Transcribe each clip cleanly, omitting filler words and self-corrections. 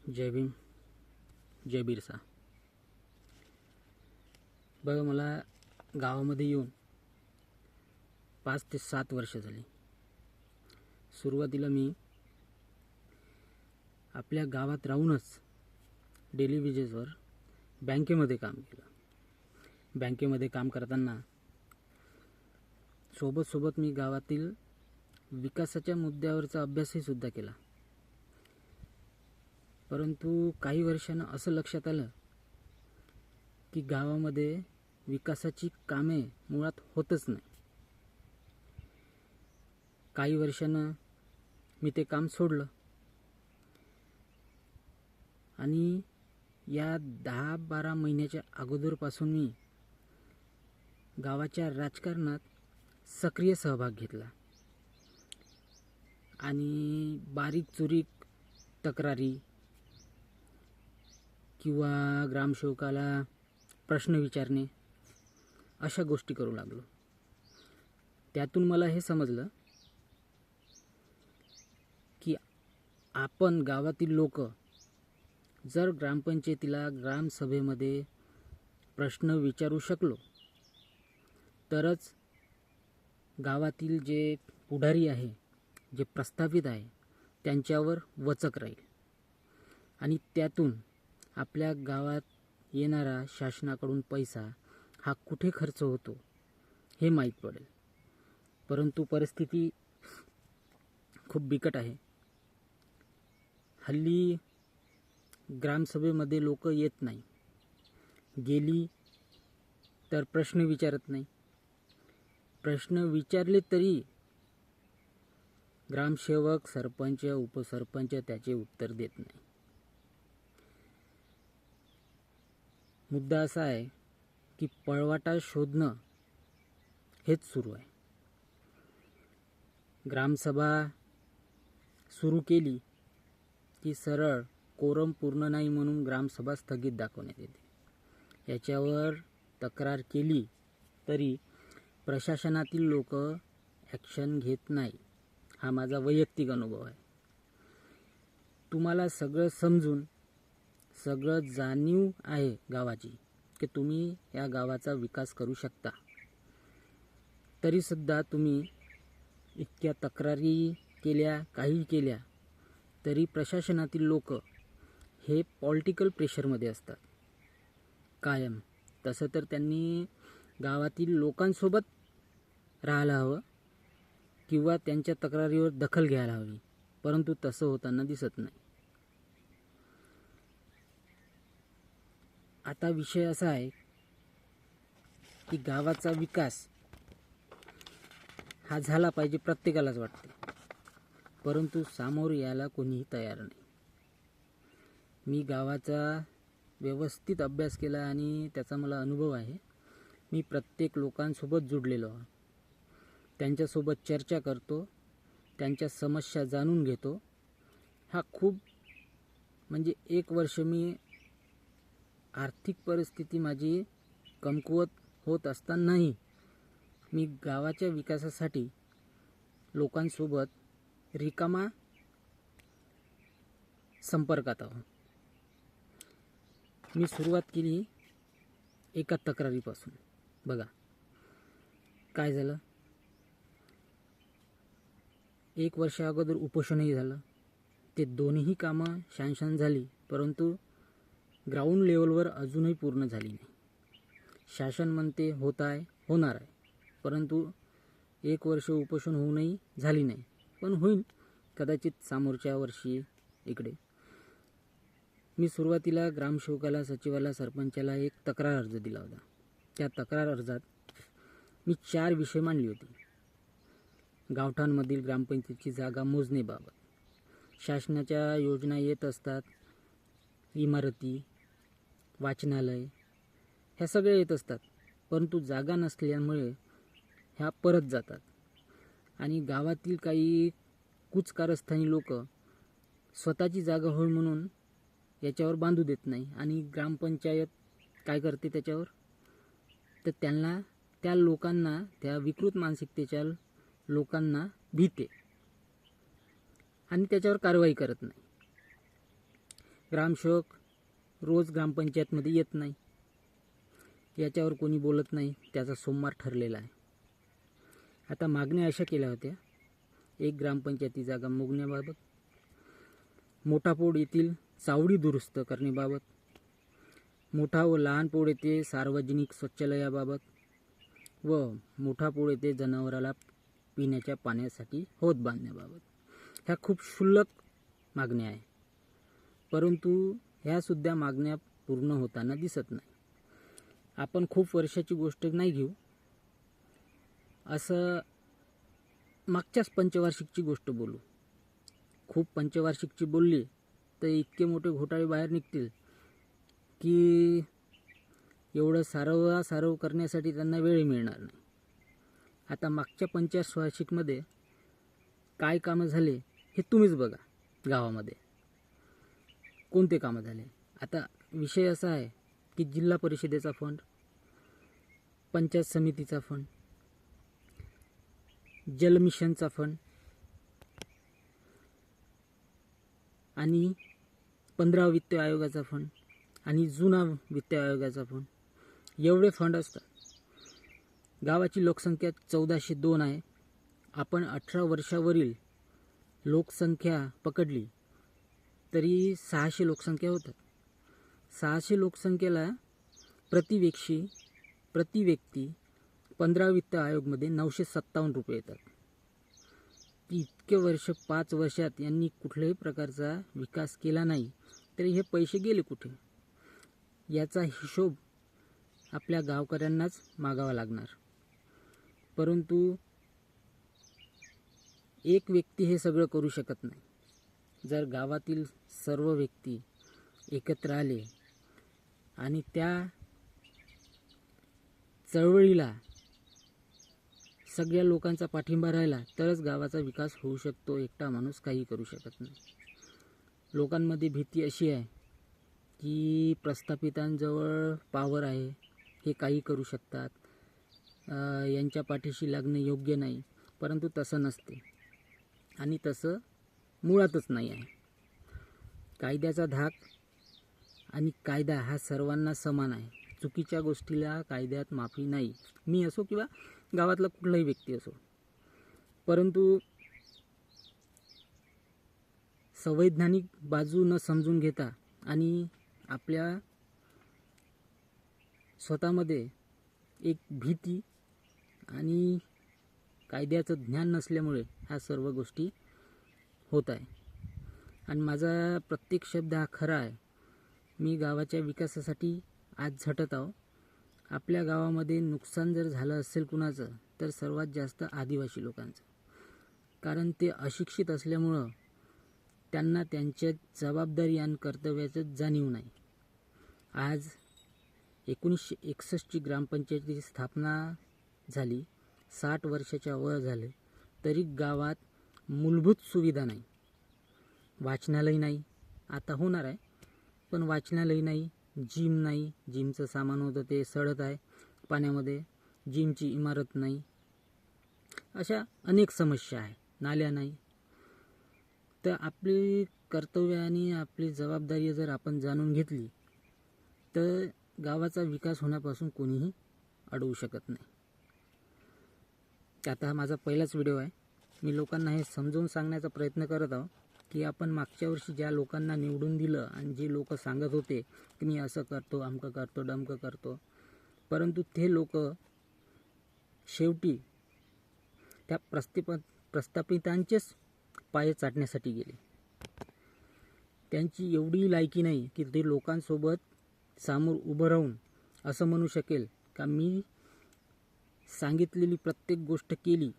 जय भीम, जय बिरसा. बघा, मला गावामध्ये येऊन 5 ते 7 वर्ष झाली. सुरुवातीला मी आपल्या गावात राहूनच डेली वेजेसवर बँकेमध्ये काम केलं. बँकेमध्ये काम करताना सोबत मी गावातील विकासाच्या मुद्द्यावरचा अभ्यासही सुद्धा केला. परंतु काही वर्षांनं असं लक्षात आलं की गावामध्ये विकासाची कामे मुळात होतच नाही. काही वर्षांनं मी ते काम सोडलं आणि या 10-12 महिन्याच्या अगोदरपासून मी गावाच्या राजकारणात सक्रिय सहभाग घेतला आणि बारीक चुरीक तक्रारी किंवा ग्रामसेवकाला प्रश्न विचारणे अशा गोष्टी करू लागलो. त्यातून मला हे समजलं की आपण गावातील लोक जर ग्रामपंचायतीला ग्रामसभेमध्ये प्रश्न विचारू शकलो तरच गावातील जे पुढारी आहे, जे प्रस्थापित आहे, त्यांच्यावर वचक राहील आणि त्यातून आपल्या गावात येणारा शासनाकडून पैसा हा कुठे खर्च होतो हे माहीत पडेल. परंतु परिस्थिती खूप बिकट आहे. हल्ली ग्रामसभेमध्ये लोक येत नाही. गेली तर प्रश्न विचारत नाही. प्रश्न विचारले तरी ग्रामसेवक, सरपंच, उपसरपंच त्याचे उत्तर देत नाही. मुद्दा असा आहे की पळवाटा शोधणं हेच सुरू आहे. ग्रामसभा सुरू केली की सरळ कोरम पूर्ण नाही म्हणून ग्रामसभा स्थगित दाखवण्यात येते. याच्यावर तक्रार केली तरी प्रशासनातील लोक ॲक्शन घेत नाही. हा माझा वैयक्तिक अनुभव आहे. तुम्हाला सगळं समजून, सगळं जाणीव आहे गावाची की तुम्ही या गावाचा विकास करू शकता, तरीसुद्धा तुम्ही इतक्या तक्रारी केल्या, काही केल्या तरी प्रशासनातील लोक हे पॉलिटिकल प्रेशरमध्ये असतात कायम. तसं तर त्यांनी गावातील लोकांसोबत राहायला हवं किंवा त्यांच्या तक्रारीवर दखल घ्यायला हवी, परंतु तसं होताना दिसत नाही. आता विषय असा आहे की गावाचा विकास हा झाला पाहिजे प्रत्येकालाच वाटते, परंतु सामोर यायला कोणीही तयार नाही. मी गावाचा व्यवस्थित अभ्यास केला आणि त्याचा मला अनुभव आहे. मी प्रत्येक लोकांसोबत जुडलेलो आहे. त्यांच्यासोबत चर्चा करतो, त्यांच्या समस्या जाणून घेतो. हा खूप म्हणजे 1 वर्ष मी आर्थिक परिस्थिती माझी कमकुवत होत असतानाही मी गावाच्या विकासासाठी लोकांसोबत रिकामा संपर्कात आहो. मी सुरुवात केली एका तक्रारीपासून. बघा काय झालं. 1 वर्ष अगोदर उपोषणही झालं. ते दोन्ही कामं सँक्शन झाली, परंतु ग्राउंड लेवलवर अजूनही पूर्ण झाली नाही. शासन म्हणते होत आहे, होणार आहे, परंतु 1 वर्ष उपोषण होऊनही झाली नाही. पण होईल कदाचित समोरच्या वर्षी. इकडे मी सुरुवातीला ग्रामसेवकाला, सचिवाला, सरपंचाला एक तक्रार अर्ज दिला होता. त्या तक्रार अर्जात मी 4 विषय मांडली होती. गावठाणमधील ग्रामपंचायतीची जागा मोजणीबाबत, शासनाच्या योजना येत असतात, इमारती, वाचनालय ह्या सगळ्या येत असतात, परंतु जागा नसल्यामुळे ह्या परत जातात आणि गावातील काही कुचकारस्थानी लोक स्वतःची जागा होईल म्हणून याच्यावर बांधू देत नाही आणि ग्रामपंचायत काय करते त्याच्यावर, तर त्या लोकांना, त्या विकृत मानसिकतेच्या लोकांना भीते आणि त्याच्यावर कारवाई करत नाही. ग्रामसेवक रोज ग्रामपंचायतमध्ये येत नाही, याच्यावर कोणी बोलत नाही, त्याचा सोमवार ठरलेला आहे. आता मागण्या अशा केल्या होत्या. एक ग्रामपंचायती जागा मोगण्याबाबत, मोठापोड येथील चावडी दुरुस्त करण्याबाबत, मोठा व लहानपोड येथे सार्वजनिक शौचालयाबाबत व मोठापोड येथे जनावराला पिण्याच्या पाण्यासाठी हौद बांधण्याबाबत. ह्या खूप क्षुल्लक मागण्या आहे, परंतु ह्यासुद्धा मागण्या पूर्ण होताना दिसत नाही. आपण खूप वर्षाची गोष्ट नाही घेऊ, असं मागच्याच पंचवार्षिकची गोष्ट बोलू. खूप पंचवार्षिकची बोलली तर इतके मोठे घोटाळे बाहेर निघतील की एवढं सारव करण्यासाठी त्यांना वेळ मिळणार नाही. आता मागच्या पंचवार्षिकमध्ये काय कामं झाले हे तुम्हीच बघा. गावामध्ये कोणते कामं झाले. आता विषय असा आहे की जिल्हा परिषदेचा फंड, पंचायत समितीचा फंड, जलमिशनचा फंड आणि 15 वित्त आयोगाचा फंड आणि जुना वित्त आयोगाचा फंड, एवढे फंड असतात. गावाची लोकसंख्या 1402 आहे. आपण 18 वर्षावरील लोकसंख्या पकडली तरी 600 लोकसंख्या होतात. 600 लोकसंख्येला प्रति व्यक्ती 15 वित्त आयोगमध्ये 957 रुपये येतात. इतके वर्ष 5 वर्षात यांनी कुठल्याही प्रकारचा विकास केला नाही, तरी हे पैसे गेले कुठे, याचा हिशोब आपल्या गावकऱ्यांनाच मागावा लागणार. परंतु एक व्यक्ती हे सगळं करू शकत नाही. जर गावातील सर्व व्यक्ती एकत्र आले आणि त्या चळवळीला सगळ्या लोकांचा पाठिंबा राहिला तरच गावाचा विकास होऊ शकतो. एकटा माणूस काही करू शकत नाही. लोकांमध्ये भीती अशी आहे की प्रस्थापितांजवळ पॉवर आहे, हे काही करू शकतात, यांच्या पाठीशी लागणे योग्य नाही. परंतु तसं नसते आणि तसं मुळातच नाही आहे. कायद्याचा धाक आणि कायदा हा सर्वांना समान आहे. चुकीच्या गोष्टीला कायद्यात माफी नाही. मी असो किंवा गावातला कुठलाही व्यक्ती असो. परंतु संवैधानिक बाजू न समजून घेता आणि आपल्या स्वतःमध्ये एक भीती आणि कायद्याचं ज्ञान नसल्यामुळे ह्या सर्व गोष्टी होत आहे. आणि माझा प्रत्येक शब्द हा खरा आहे. मी गावाच्या विकासासाठी आज झटत आहो. आपल्या गावामध्ये नुकसान जर झालं असेल कुणाचं तर सर्वात जास्त आदिवासी लोकांचं. कारण ते अशिक्षित असल्यामुळं त्यांना त्यांच्या जबाबदारी आणि कर्तव्याचं जाणीव नाही. आज 1961ची ग्रामपंचायतीची स्थापना झाली, 60 वर्षाच्या वर झाले, तरी गावात मूलभूत सुविधा नाही. वाचनालय नाही, आता होणार आहे, पण वाचनालय नाही, जिम नाही, जिमचं सामान होतं ते सडत आहे पाण्यामध्ये, जिमची इमारत नाही, अशा अनेक समस्या आहे. नाल्या नाही. तर आपली कर्तव्य आणि आपली जबाबदारी जर आपण जाणून घेतली तर गावाचा विकास होण्यापासून कोणीही अडवू शकत नाही. आता हा माझा पहिलाच व्हिडिओ आहे. मी लोकांना हे समजावून सांगण्याचा प्रयत्न करत आहो की आपण मागच्या वर्षी ज्या लोकांना निवडून दिलं आणि जे लोक सांगत होते की मी असं करतो, अमकं करतो, डमकं करतो, परंतु ते लोक शेवटी त्या प्रस्थापितांचेच पाय चाटण्यासाठी गेले. त्यांची एवढी लायकी नाही की ते लोकांसोबत समोर उभं राहून असं म्हणू शकेल का मी सांगितलेली प्रत्येक गोष्ट केली.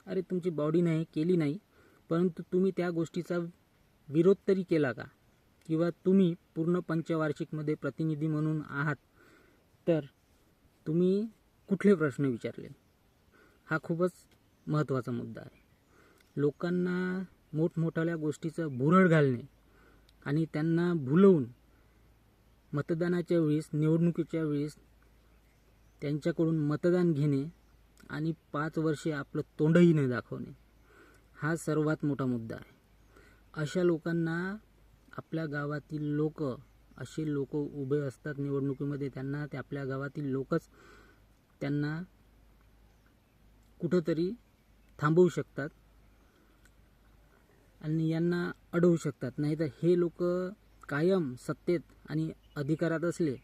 अरे तुमची बॉडी नाही केली नाही, परंतु तुम्ही त्या गोष्टीचा विरोध तरी केला का? किंवा तुम्ही पूर्ण पंचवार्षिकमध्ये प्रतिनिधी म्हणून आहात तर तुम्ही कुठले प्रश्न विचारले? हा खूपच महत्त्वाचा मुद्दा आहे. लोकांना मोठमोठ्या गोष्टीचं भुरळ घालणे आणि त्यांना भुलवून मतदानाच्या वेळेस, निवडणुकीच्या वेळेस त्यांच्याकडून मतदान घेणे आणि 5 वर्षे आपलं तोंडही न दाखवणे, हा सर्वात मोठा मुद्दा आहे. अशा लोकांना आपल्या गावातील लोक, असे लोक उभे असतात निवडणुकीमध्ये, त्यांना ते आपल्या गावातील लोकच त्यांना कुठंतरी थांबवू शकतात आणि यांना अडवू शकतात. नाहीतर हे लोक कायम सत्तेत आणि अधिकारात असले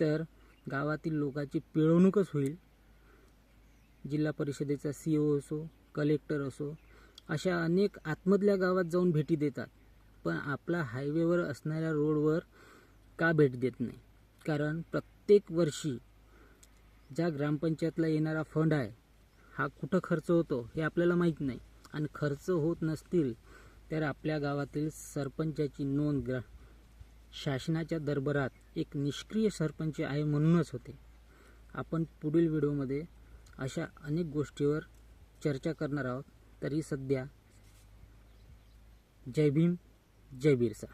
तर गावातील लोकांची पिळवणूकच होईल. जिल्हा परिषदेचा CEO असो, कलेक्टर असो, अशा अनेक आतमधल्या गावात जाऊन भेटी देतात, पण आपला हायवेवर असणाऱ्या रोडवर का भेट देत नाही? कारण प्रत्येक वर्षी ज्या ग्रामपंचायतला येणारा फंड आहे हा कुठं खर्च होतो हे आपल्याला माहीत नाही. आणि खर्च होत नसतील तर आपल्या गावातील सरपंचाची नोंद शासनाच्या दरबारात एक निष्क्रिय सरपंच आहे म्हणूनच होते. आपण पुढील व्हिडिओमध्ये अशा अनेक गोष्टीवर चर्चा करणार आहोत. तरी सध्या जय भीम, जय बिरसा.